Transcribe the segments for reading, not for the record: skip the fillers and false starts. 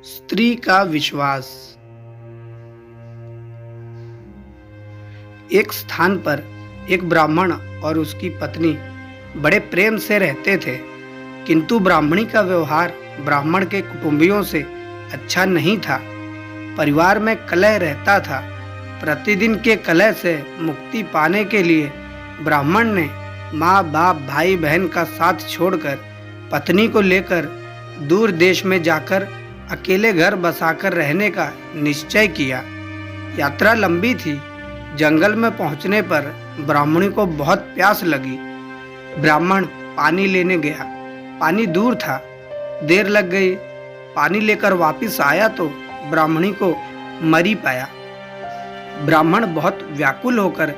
स्त्री का विश्वास। एक स्थान पर एक ब्राह्मण और उसकी पत्नी बड़े प्रेम से रहते थे, किंतु ब्राह्मणी का व्यवहार ब्राह्मण के कुटुंबियों से अच्छा नहीं था। परिवार में कलह रहता था। प्रतिदिन के कलह से मुक्ति पाने के लिए ब्राह्मण ने माँ बाप भाई बहन का साथ छोड़कर पत्नी को लेकर दूर देश में जाकर अकेले घर बसाकर रहने का निश्चय किया। यात्रा लंबी थी। जंगल में पहुंचने पर ब्राह्मणी को बहुत प्यास लगी। ब्राह्मण पानी लेने गया। पानी दूर था, देर लग गई। पानी लेकर वापस आया तो ब्राह्मणी को मरी पाया। ब्राह्मण बहुत व्याकुल होकर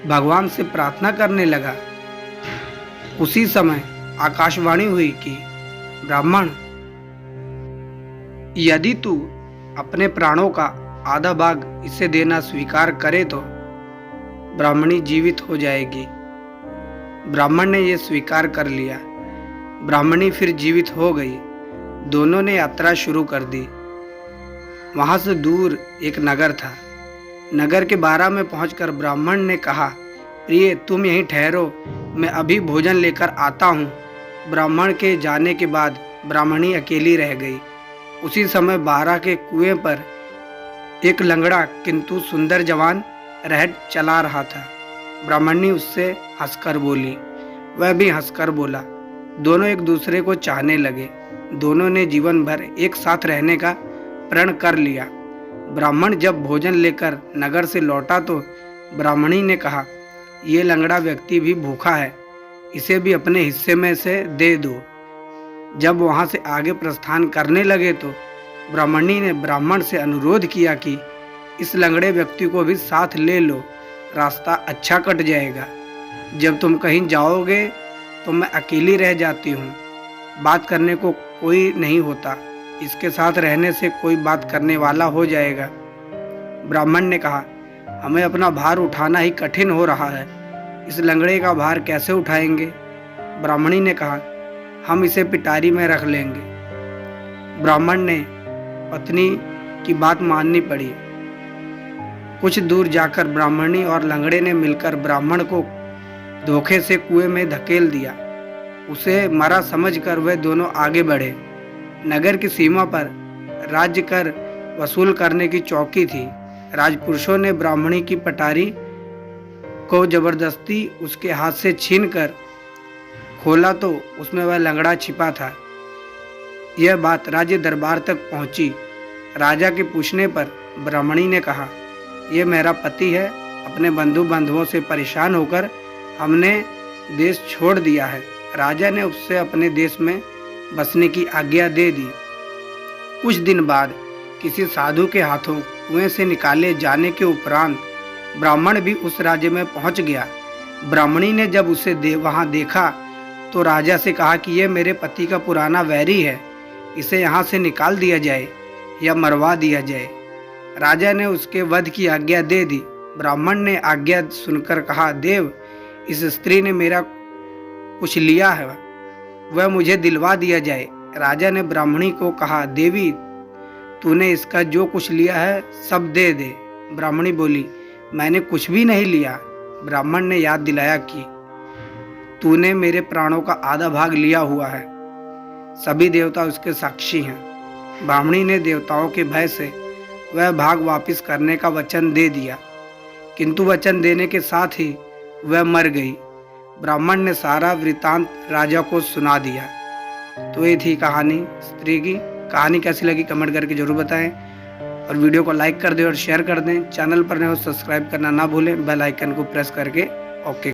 भगवान से प्रार्थना करने लगा। उसी समय आकाशवाणी हुई कि ब्राह्मण, यदि तू अपने प्राणों का आधा भाग इसे देना स्वीकार करे तो ब्राह्मणी जीवित हो जाएगी। ब्राह्मण ने यह स्वीकार कर लिया। ब्राह्मणी फिर जीवित हो गई। दोनों ने यात्रा शुरू कर दी। वहां से दूर एक नगर था। नगर के बारह में पहुंचकर ब्राह्मण ने कहा, प्रिय तुम यहीं ठहरो, मैं अभी भोजन लेकर आता हूँ। ब्राह्मण के जाने के बाद ब्राह्मणी अकेली रह गई। उसी समय बारह के कुएं पर एक लंगड़ा किंतु सुंदर जवान रहट चला रहा था। ब्राह्मणी उससे हंसकर बोली, वह भी हंसकर बोला। दोनों एक दूसरे को चाहने लगे। दोनों ने जीवन भर एक साथ रहने का प्रण कर लिया। ब्राह्मण जब भोजन लेकर नगर से लौटा तो ब्राह्मणी ने कहा, ये लंगड़ा व्यक्ति भी भूखा है, इसे भी अपने हिस्से में से दे दो। जब वहां से आगे प्रस्थान करने लगे तो ब्राह्मणी ने ब्राह्मण से अनुरोध किया कि इस लंगड़े व्यक्ति को भी साथ ले लो, रास्ता अच्छा कट जाएगा। जब तुम कहीं जाओगे तो मैं अकेली रह जाती हूँ, बात करने को कोई नहीं होता, इसके साथ रहने से कोई बात करने वाला हो जाएगा। ब्राह्मण ने कहा, हमें अपना भार उठाना ही कठिन हो रहा है, इस लंगड़े का भार कैसे उठाएंगे? ब्राह्मणी ने कहा, हम इसे पिटारी में रख लेंगे। ब्राह्मण ने पत्नी की बात माननी पड़ी। कुछ दूर जाकर ब्राह्मणी और लंगड़े ने मिलकर ब्राह्मण को धोखे से कुएं में धकेल दिया। उसे मरा समझकर वे दोनों आगे बढ़े। नगर की सीमा पर राज्य कर वसूल करने की चौकी थी। राजपुरुषों ने ब्राह्मणी की पटारी को जबरदस्ती उसके हाथ से छीनकर खोला तो उसमें वह लंगड़ा छिपा था। यह बात राज्य दरबार तक पहुंची। राजा के पूछने पर ब्राह्मणी ने कहा, यह मेरा पति है, अपने बंधु बांधवों से परेशान होकर हमने देश छोड़ दिया है। राजा ने उससे अपने देश में बसने की आज्ञा दे दी। कुछ दिन बाद किसी साधु के हाथों कुएं से निकाले जाने के उपरांत ब्राह्मण भी उस राज्य में पहुंच गया। ब्राह्मणी ने जब उसे वहां देखा तो राजा से कहा कि यह मेरे पति का पुराना वैरी है, इसे यहाँ से निकाल दिया जाए या मरवा दिया जाए। राजा ने उसके वध की आज्ञा दे दी। ब्राह्मण ने आज्ञा सुनकर कहा, देव, इस स्त्री ने मेरा कुछ लिया है, वह मुझे दिलवा दिया जाए। राजा ने ब्राह्मणी को कहा, देवी, तूने इसका जो कुछ लिया है सब दे दे। ब्राह्मणी बोली, मैंने कुछ भी नहीं लिया। ब्राह्मण ने याद दिलाया कि तूने मेरे प्राणों का आधा भाग लिया हुआ है, सभी देवता उसके साक्षी हैं। ब्राह्मणी ने देवताओं के भय से वह भाग वापस करने का वचन दे दिया, किंतु वचन देने के साथ ही वह मर गई। ब्राह्मण ने सारा वृतांत राजा को सुना दिया। तो ये थी कहानी स्त्री की। कहानी कैसी लगी कमेंट करके जरूर बताएं और वीडियो को लाइक कर दें और शेयर कर दें। चैनल पर नए हो सब्सक्राइब करना ना भूलें, बेल आइकन को प्रेस करके ओके।